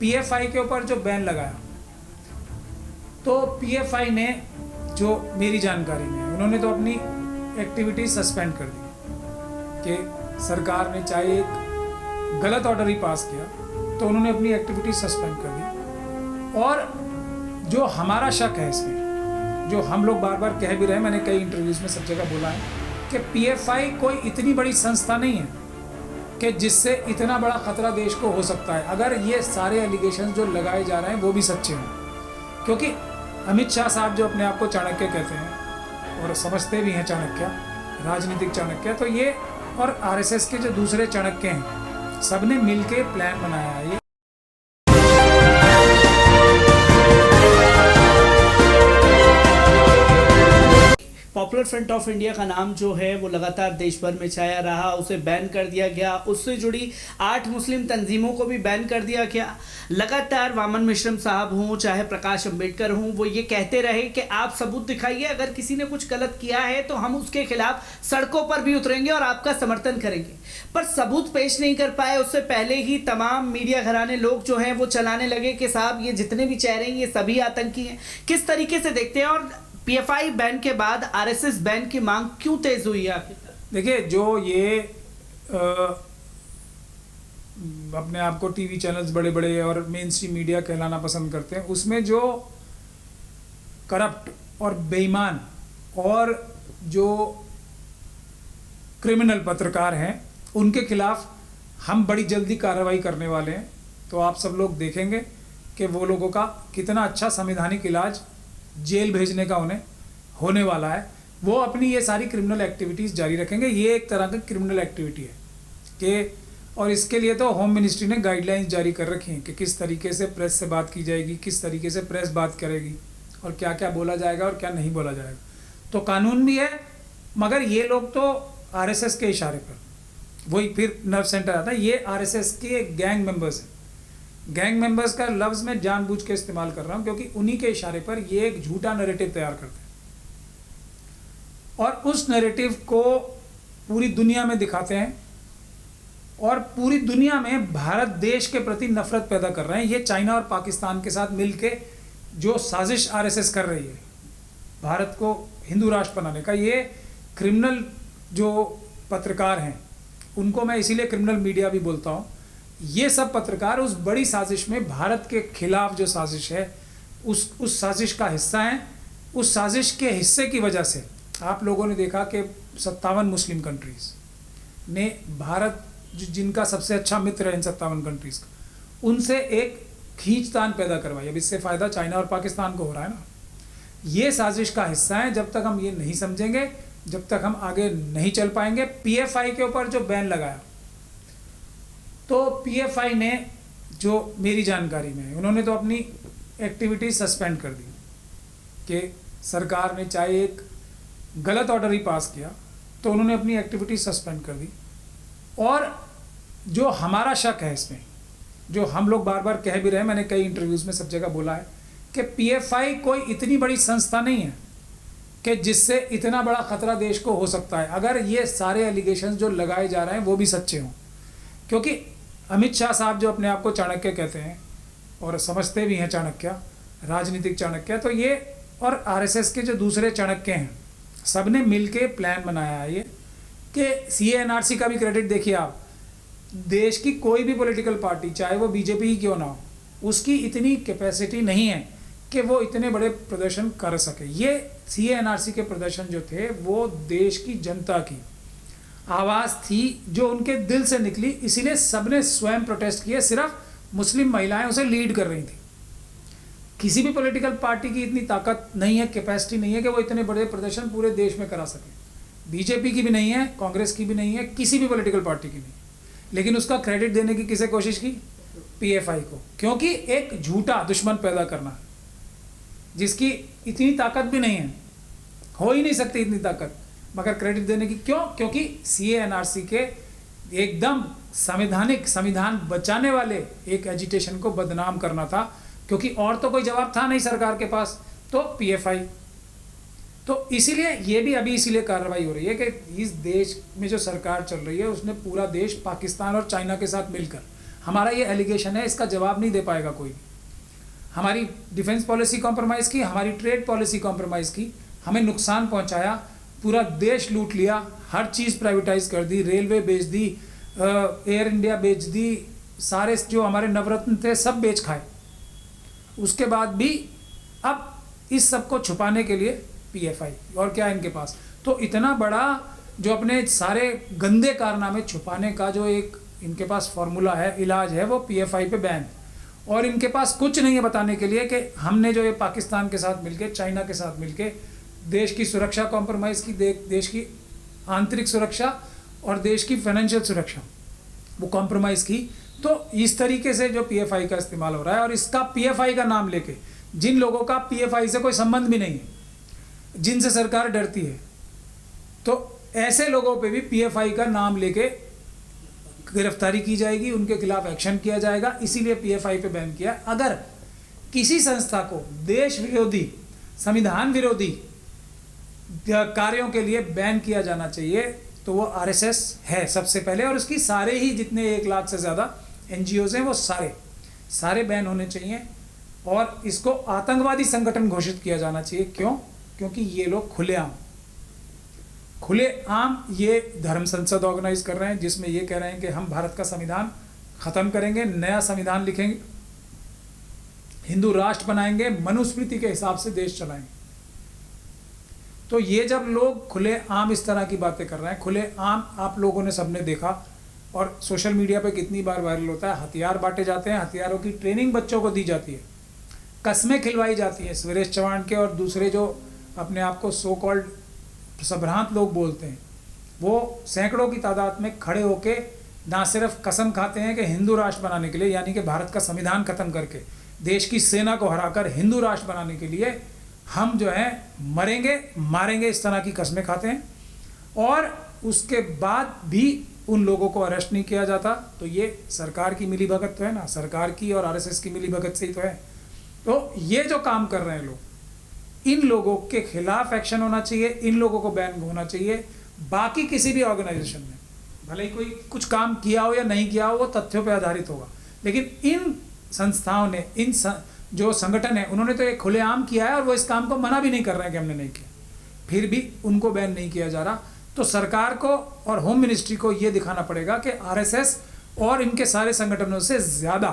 PFI के ऊपर जो बैन लगाया, तो पीएफआई ने, जो मेरी जानकारी में है, उन्होंने तो अपनी एक्टिविटी सस्पेंड कर दी कि सरकार ने चाहे एक गलत ऑर्डर ही पास किया तो उन्होंने अपनी एक्टिविटी सस्पेंड कर दी। और जो हमारा शक है इसमें, जो हम लोग बार बार कह भी रहे हैं, मैंने कई इंटरव्यूज़ में सब जगह बोला है कि पीएफआई कोई इतनी बड़ी संस्था नहीं है कि जिससे इतना बड़ा खतरा देश को हो सकता है, अगर ये सारे एलिगेशन जो लगाए जा रहे हैं वो भी सच्चे हों। क्योंकि अमित शाह साहब जो अपने आप को चाणक्य कहते हैं और समझते भी हैं चाणक्य, राजनीतिक चाणक्य, तो ये और आरएसएस के जो दूसरे चाणक्य हैं, सबने मिलके प्लान बनाया है। पॉपुलर फ्रंट ऑफ इंडिया का नाम जो है वो लगातार देश भर में छाया रहा, उसे बैन कर दिया गया। उससे जुड़ी 8 मुस्लिम तंजीमों को भी बैन कर दिया गया। लगातार वामन मिश्रम साहब हों चाहे प्रकाश अंबेडकर हों, वो ये कहते रहे कि आप सबूत दिखाइए, अगर किसी ने कुछ गलत किया है तो हम उसके खिलाफ सड़कों पर भी उतरेंगे और आपका समर्थन करेंगे। पर सबूत पेश नहीं कर पाए। उससे पहले ही तमाम मीडिया घराने लोग जो हैं वो चलाने लगे कि साहब ये जितने भी चेहरे हैं ये सभी आतंकी हैं। किस तरीके से देखते हैं, और पीएफआई बैन के बाद आरएसएस बैन की मांग क्यों तेज हुई है आखिर? देखिए, जो ये अपने आप को टीवी चैनल्स बड़े बड़े और मेन स्ट्रीम मीडिया कहलाना पसंद करते हैं, उसमें जो करप्ट और बेईमान और जो क्रिमिनल पत्रकार हैं उनके खिलाफ हम बड़ी जल्दी कार्रवाई करने वाले हैं। तो आप सब लोग देखेंगे कि वो लोगों का कितना अच्छा संवैधानिक इलाज जेल भेजने का उन्हें होने वाला है। वो अपनी ये सारी क्रिमिनल एक्टिविटीज़ जारी रखेंगे। ये एक तरह की क्रिमिनल एक्टिविटी है कि, और इसके लिए तो होम मिनिस्ट्री ने गाइडलाइंस जारी कर रखी हैं कि किस तरीके से प्रेस से बात की जाएगी, किस तरीके से प्रेस बात करेगी और क्या क्या बोला जाएगा और क्या नहीं बोला जाएगा। तो कानून भी है, मगर ये लोग तो आरएसएस के इशारे पर, वही फिर नर्व सेंटर आता है, ये आरएसएस के गैंग मेंबर्स हैं। गैंग मेंबर्स का लफ्ज़ मैं जानबूझ के इस्तेमाल कर रहा हूँ क्योंकि उन्हीं के इशारे पर ये एक झूठा नैरेटिव तैयार करते हैं और उस नैरेटिव को पूरी दुनिया में दिखाते हैं और पूरी दुनिया में भारत देश के प्रति नफरत पैदा कर रहे हैं। ये चाइना और पाकिस्तान के साथ मिलके जो साजिश आरएसएस कर रही है भारत को हिंदू राष्ट्र बनाने का, ये क्रिमिनल जो पत्रकार हैं उनको मैं इसीलिए क्रिमिनल मीडिया भी बोलता हूँ। ये सब पत्रकार उस बड़ी साजिश में, भारत के खिलाफ जो साजिश है उस साजिश का हिस्सा हैं। उस साजिश के हिस्से की वजह से आप लोगों ने देखा कि 57 मुस्लिम कंट्रीज़ ने भारत, जिनका सबसे अच्छा मित्र है इन 57 कंट्रीज़ का, उनसे एक खींचतान पैदा करवाई। अब इससे फ़ायदा चाइना और पाकिस्तान को हो रहा है ना। ये साजिश का हिस्सा है। जब तक हम ये नहीं समझेंगे, जब तक हम आगे नहीं चल पाएंगे। पीएफआई के ऊपर जो बैन लगाया, तो पीएफआई ने, जो मेरी जानकारी में है, उन्होंने तो अपनी एक्टिविटी सस्पेंड कर दी कि सरकार ने चाहे एक गलत ऑर्डर ही पास किया तो उन्होंने अपनी एक्टिविटी सस्पेंड कर दी। और जो हमारा शक है इसमें, जो हम लोग बार बार कह भी रहे हैं, मैंने कई इंटरव्यूज़ में सब जगह बोला है कि पीएफआई कोई इतनी बड़ी संस्था नहीं है कि जिससे इतना बड़ा खतरा देश को हो सकता है, अगर ये सारे एलिगेशन जो लगाए जा रहे हैं वो भी सच्चे हों। क्योंकि अमित शाह साहब जो अपने आप को चाणक्य कहते हैं और समझते भी हैं चाणक्य, राजनीतिक चाणक्य, तो ये और आरएसएस के जो दूसरे चाणक्य हैं, सबने मिलके प्लान बनाया है ये कि सीएएनआरसी का भी क्रेडिट देखिए आप। देश की कोई भी पॉलिटिकल पार्टी, चाहे वो बीजेपी ही क्यों ना हो, उसकी इतनी कैपेसिटी नहीं है कि वो इतने बड़े प्रदर्शन कर सके। ये सीएएनआरसी के प्रदर्शन जो थे वो देश की जनता की आवाज़ थी जो उनके दिल से निकली, इसीलिए सबने स्वयं प्रोटेस्ट किए। सिर्फ मुस्लिम महिलाएं उसे लीड कर रही थी। किसी भी पॉलिटिकल पार्टी की इतनी ताकत नहीं है, कैपेसिटी नहीं है कि वो इतने बड़े प्रदर्शन पूरे देश में करा सके। बीजेपी की भी नहीं है, कांग्रेस की भी नहीं है, किसी भी पॉलिटिकल पार्टी की नहीं। लेकिन उसका क्रेडिट देने की किसे कोशिश की? पीएफआई को। क्योंकि एक झूठा दुश्मन पैदा करना जिसकी इतनी ताकत भी नहीं है, हो ही नहीं सकती इतनी ताकत, मगर क्रेडिट देने की क्यों? क्योंकि सीएएनआरसी के एकदम संविधान बचाने वाले एक एजिटेशन को बदनाम करना था, क्योंकि और तो कोई जवाब था नहीं सरकार के पास, तो पीएफआई। तो इसीलिए ये भी अभी इसीलिए कार्रवाई हो रही है कि इस देश में जो सरकार चल रही है उसने पूरा देश पाकिस्तान और चाइना के साथ मिलकर हमारा ये एलिगेशन है, इसका जवाब नहीं दे पाएगा कोई। हमारी डिफेंस पॉलिसी कॉम्प्रोमाइज़ की, हमारी ट्रेड पॉलिसी कॉम्प्रोमाइज़ की, हमें नुकसान पहुंचाया, पूरा देश लूट लिया, हर चीज़ प्राइवेटाइज कर दी, रेलवे बेच दी, एयर इंडिया बेच दी, सारे जो हमारे नवरत्न थे सब बेच खाए। उसके बाद भी अब इस सब को छुपाने के लिए पीएफआई, और क्या इनके पास, तो इतना बड़ा जो अपने सारे गंदे कारनामे छुपाने का जो एक इनके पास फॉर्मूला है, इलाज है, वो पीएफआई पे बैन। और इनके पास कुछ नहीं है बताने के लिए कि हमने जो ये पाकिस्तान के साथ मिलके, चाइना के साथ मिलके देश की सुरक्षा कॉम्प्रोमाइज़ की, देश की आंतरिक सुरक्षा और देश की फाइनेंशियल सुरक्षा वो कॉम्प्रोमाइज़ की। तो इस तरीके से जो पीएफआई का इस्तेमाल हो रहा है, और इसका पीएफआई का नाम लेके जिन लोगों का पीएफआई से कोई संबंध भी नहीं है, जिनसे सरकार डरती है, तो ऐसे लोगों पे भी पीएफआई का नाम लेके गिरफ्तारी की जाएगी, उनके खिलाफ एक्शन किया जाएगा। इसीलिए पीएफआई पे बैन किया। अगर किसी संस्था को देश विरोधी, संविधान विरोधी कार्यों के लिए बैन किया जाना चाहिए तो वो आरएसएस है सबसे पहले, और उसकी सारे ही जितने 1 लाख से ज़्यादा एनजीओज़ हैं वो सारे बैन होने चाहिए, और इसको आतंकवादी संगठन घोषित किया जाना चाहिए। क्यों? क्योंकि ये लोग खुलेआम ये धर्म संसद ऑर्गेनाइज कर रहे हैं, जिसमें ये कह रहे हैं कि हम भारत का संविधान ख़त्म करेंगे, नया संविधान लिखेंगे, हिंदू राष्ट्र बनाएंगे, मनुस्मृति के हिसाब से देश चलाएंगे। तो ये जब लोग खुलेआम इस तरह की बातें कर रहे हैं, खुलेआम आप लोगों ने सबने देखा, और सोशल मीडिया पे कितनी बार वायरल होता है, हथियार बांटे जाते हैं, हथियारों की ट्रेनिंग बच्चों को दी जाती है, कस्में खिलवाई जाती हैं सुरेश चौहान के और दूसरे जो अपने आप को सो कॉल्ड संभ्रांत लोग बोलते हैं, वो सैकड़ों की तादाद में खड़े होके ना सिर्फ कसम खाते हैं कि हिंदू राष्ट्र बनाने के लिए, यानी कि भारत का संविधान खत्म करके देश की सेना को हराकर हिंदू राष्ट्र बनाने के लिए हम जो है मरेंगे मारेंगे, इस तरह की कस्में खाते हैं, और उसके बाद भी उन लोगों को अरेस्ट नहीं किया जाता। तो ये सरकार की मिलीभगत तो है ना, सरकार की और आरएसएस की मिलीभगत से ही तो है। तो ये जो काम कर रहे हैं लोग, इन लोगों के खिलाफ एक्शन होना चाहिए, इन लोगों को बैन होना चाहिए। बाकी किसी भी ऑर्गेनाइजेशन में भले ही कोई कुछ काम किया हो या नहीं किया हो, वो तथ्यों पर आधारित होगा, लेकिन इन संस्थाओं ने, जो संगठन है, उन्होंने तो ये खुलेआम किया है, और वो इस काम को मना भी नहीं कर रहे हैं कि हमने नहीं किया, फिर भी उनको बैन नहीं किया जा रहा। तो सरकार को और होम मिनिस्ट्री को ये दिखाना पड़ेगा कि आरएसएस और इनके सारे संगठनों से ज़्यादा